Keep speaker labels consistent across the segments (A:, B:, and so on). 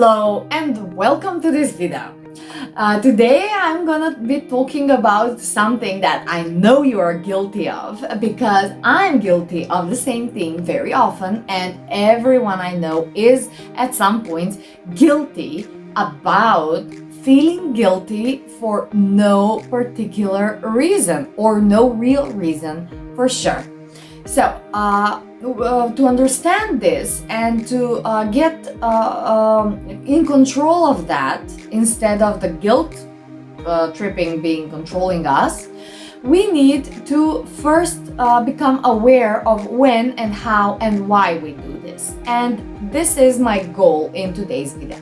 A: Hello and welcome to this video. Today I'm gonna be talking about something that I know you are guilty of, because I'm guilty of the same thing very often, and everyone I know is at some point guilty about feeling guilty for no particular reason or no real reason for sure. So, to understand this and to get in control of that, instead of the guilt tripping being controlling us, we need to first become aware of when and how and why we do this. And this is my goal in today's video.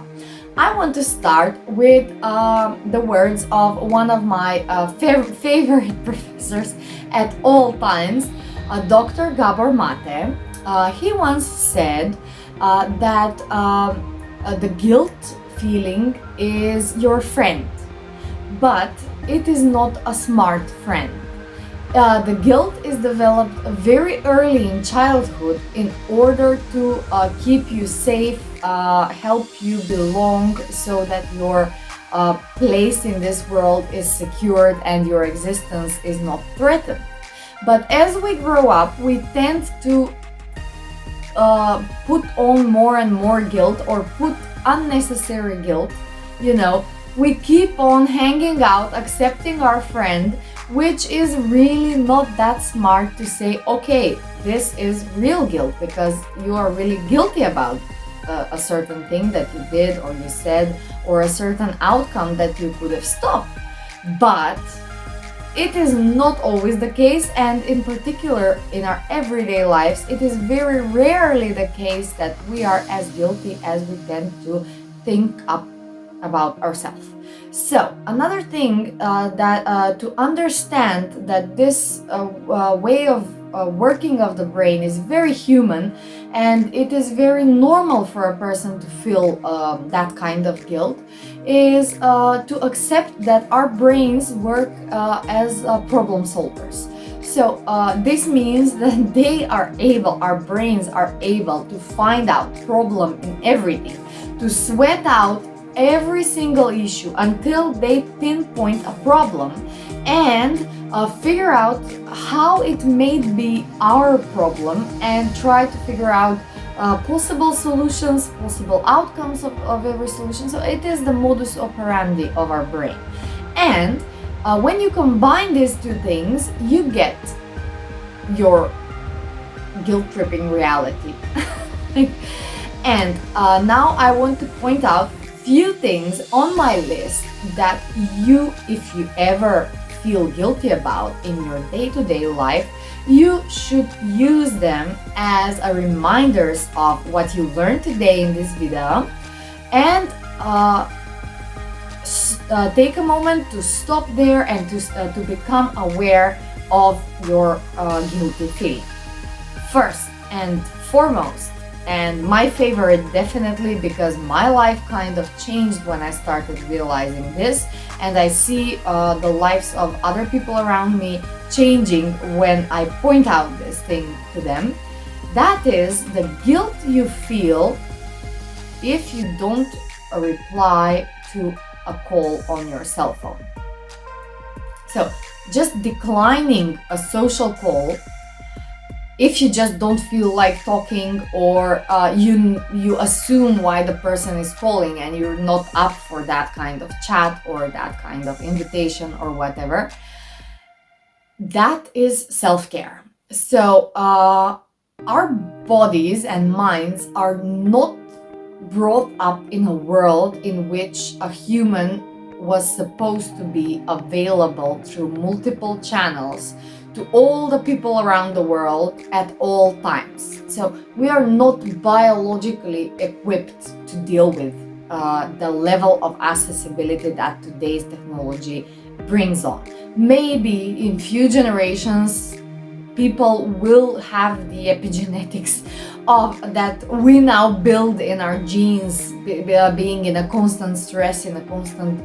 A: I want to start with the words of one of my favorite professors at all times, Dr. Gabor Mate. He once said that the guilt feeling is your friend, but it is not a smart friend. The guilt is developed very early in childhood in order to keep you safe, help you belong, so that your place in this world is secured and your existence is not threatened. But as we grow up, we tend to put on more and more guilt, or put unnecessary guilt. We keep on hanging out, accepting our friend, which is really not that smart to say, okay, this is real guilt, because you are really guilty about a certain thing that you did or you said, or a certain outcome that you could have stopped. But it is not always the case, and in particular in our everyday lives, it is very rarely the case that we are as guilty as we tend to think up about ourselves. So another thing that to understand that this way of working of the brain is very human, and it is very normal for a person to feel that kind of guilt, is to accept that our brains work as problem solvers. So this means that our brains are able to find out problem in everything, to sweat out every single issue until they pinpoint a problem, and figure out how it may be our problem, and try to figure out possible solutions, possible outcomes of every solution. So it is the modus operandi of our brain. And when you combine these two things, you get your guilt-tripping reality. And now I want to point out few things on my list that if you ever feel guilty about in your day-to-day life, you should use them as a reminders of what you learned today in this video, and take a moment to stop there and to become aware of your guilty feeling. First and foremost, and my favorite definitely, because my life kind of changed when I started realizing this, and I see the lives of other people around me changing when I point out this thing to them. That is the guilt you feel if you don't reply to a call on your cell phone. So just declining a social call, if you just don't feel like talking, or you assume why the person is calling and you're not up for that kind of chat or that kind of invitation or whatever, that is self-care. So our bodies and minds are not brought up in a world in which a human was supposed to be available through multiple channels to all the people around the world at all times. So we are not biologically equipped to deal with the level of accessibility that today's technology brings on. Maybe in few generations, people will have the epigenetics of that we now build in our genes, being in a constant stress, in a constant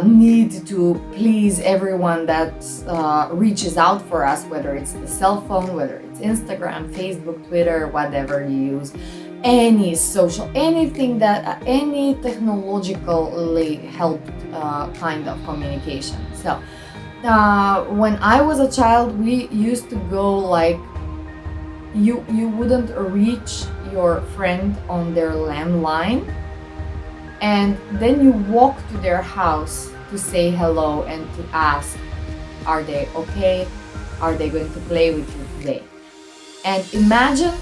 A: need to please everyone that reaches out for us, whether it's the cell phone, whether it's Instagram, Facebook, Twitter, whatever you use. any social, anything that any technologically helped kind of communication. So when I was a child, we used to go like, you wouldn't reach your friend on their landline, and then you walk to their house to say hello and to ask, are they okay? Are they going to play with you today? And imagine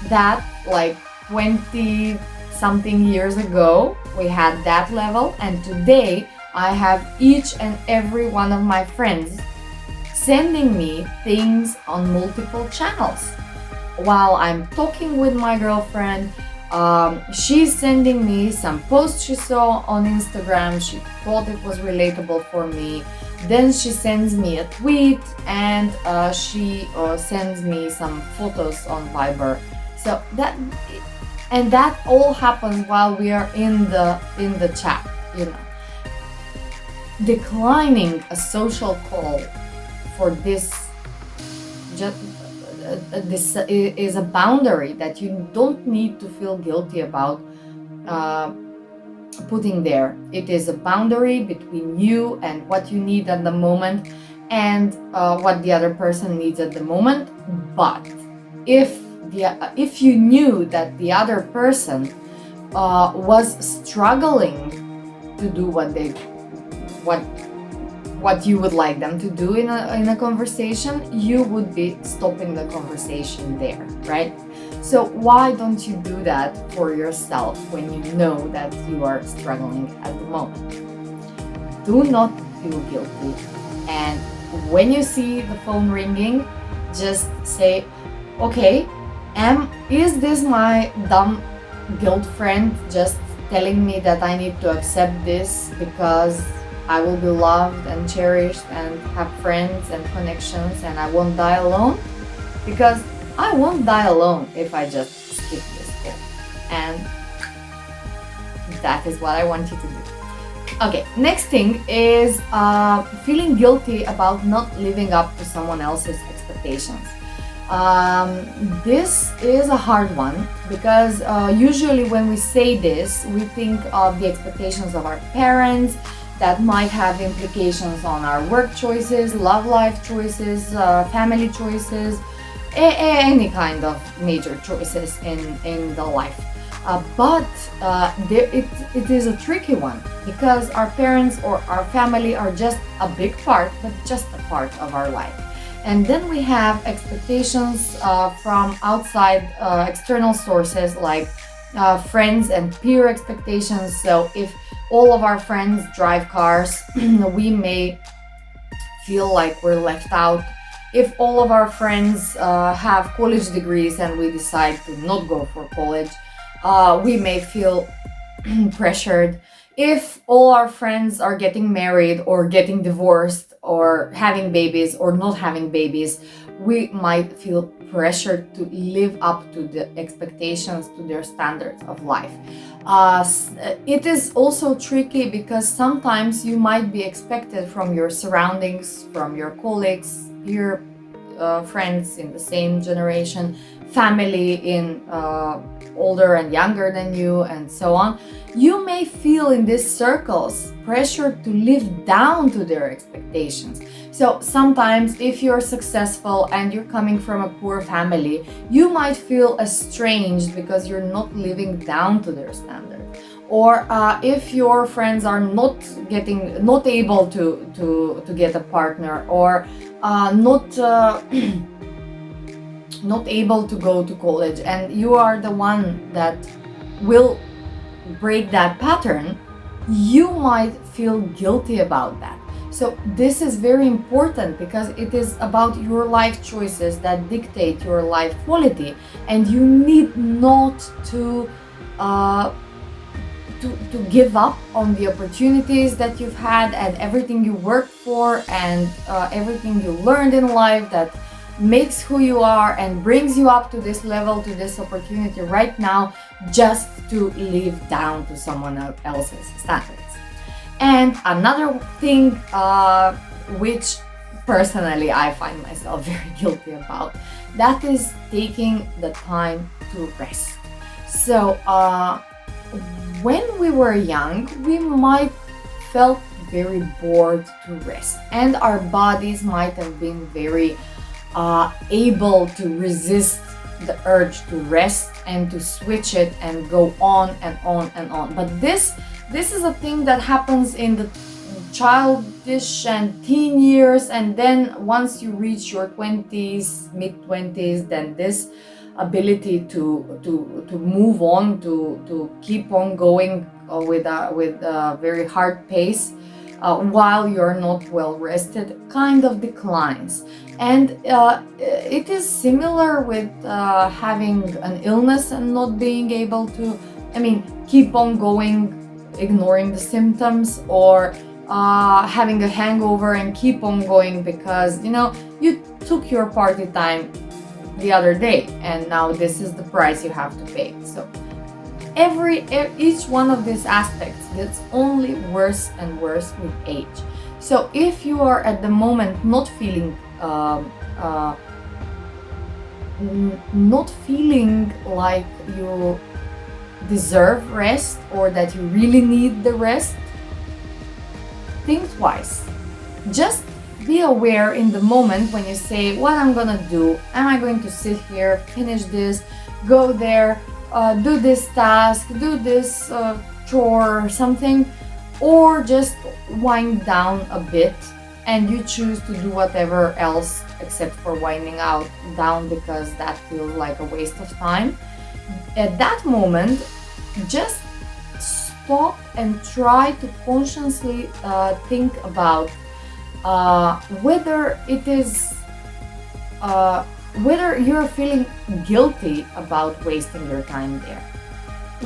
A: that, like 20 something years ago, we had that level, and today I have each and every one of my friends sending me things on multiple channels. While I'm talking with my girlfriend, she's sending me some posts she saw on Instagram. She thought it was relatable for me. Then she sends me a tweet, and she sends me some photos on Viber. So that all happens while we are in the chat, you know. Declining a social call for this this is a boundary that you don't need to feel guilty about putting there. It is a boundary between you and what you need at the moment, and what the other person needs at the moment. But if you knew that the other person was struggling to do what you would like them to do in a conversation, you would be stopping the conversation there, right? So why don't you do that for yourself when you know that you are struggling at the moment? Do not feel guilty, and when you see the phone ringing, just say, okay, is this my dumb guilt friend just telling me that I need to accept this because I will be loved and cherished and have friends and connections and I won't die alone? Because I won't die alone if I just skip this call. And that is what I want you to do. Okay, next thing is feeling guilty about not living up to someone else's expectations. This is a hard one because usually when we say this, we think of the expectations of our parents that might have implications on our work choices, love life choices, family choices, any kind of major choices in the life. But it is a tricky one because our parents or our family are just a big part, but just a part of our life. And then we have expectations from outside external sources like friends and peer expectations. So if all of our friends drive cars, we may feel like we're left out. If all of our friends have college degrees and we decide to not go for college, we may feel pressured. If all our friends are getting married or getting divorced or having babies or not having babies, we might feel pressured to live up to the expectations, to their standards of life. It is also tricky because sometimes you might be expected from your surroundings, from your colleagues, your friends in the same generation, family in older and younger than you, and so on. You may feel in these circles pressured to live down to their expectations. So sometimes if you're successful and you're coming from a poor family, you might feel estranged because you're not living down to their standards. Or if your friends are not able to get a partner, or not able to go to college, and you are the one that will break that pattern, you might feel guilty about that. So this is very important because it is about your life choices that dictate your life quality, and you need not to give up on the opportunities that you've had and everything you worked for and everything you learned in life that makes who you are and brings you up to this level, to this opportunity right now, just to live down to someone else's standards. And another thing which personally I find myself very guilty about, that is taking the time to rest. So when we were young, we might felt very bored to rest, and our bodies might have been very able to resist the urge to rest and to switch it and go on and on and on. But this is a thing that happens in the childish and teen years, and then once you reach your 20s, mid-20s, then this ability to move on, to keep on going with a very hard pace while you're not well rested kind of declines. And it is similar with having an illness and not being able to, keep on going, ignoring the symptoms, or having a hangover and keep on going because you took your party time the other day, and now this is the price you have to pay. So each one of these aspects gets only worse and worse with age. So if you are at the moment not feeling like you deserve rest, or that you really need the rest, think twice. Just be aware in the moment when you say, what I'm gonna do. Am I going to sit here, finish this, go there, do this task, do this chore or something, or just wind down a bit and you choose to do whatever else except for winding down, because that feels like a waste of time. At that moment, just stop and try to consciously think about whether you're feeling guilty about wasting your time there.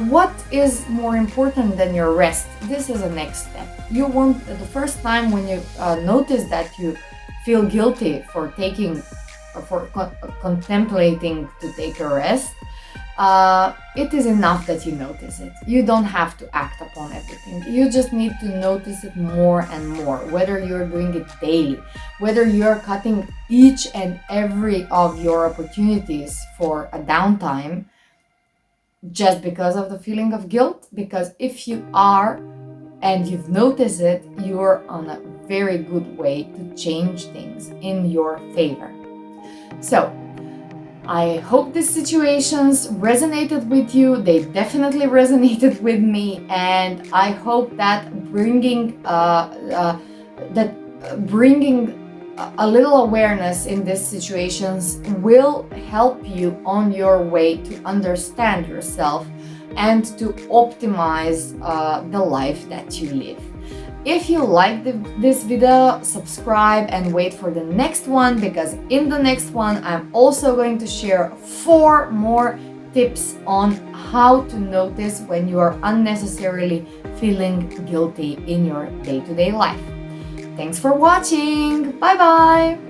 A: What is more important than your rest? This is the next step. You want the first time when you notice that you feel guilty for contemplating to take a rest. It is enough that you notice it. You don't have to act upon everything. You just need to notice it more and more, whether you're doing it daily, whether you're cutting each and every of your opportunities for a downtime just because of the feeling of guilt. Because if you are and you've noticed it, you're on a very good way to change things in your favor. So I hope these situations resonated with you. They definitely resonated with me, and I hope that bringing a little awareness in these situations will help you on your way to understand yourself and to optimize the life that you live. If you liked this video, subscribe and wait for the next one, because in the next one I'm also going to share 4 more tips on how to notice when you are unnecessarily feeling guilty in your day-to-day life. Thanks for watching. Bye bye.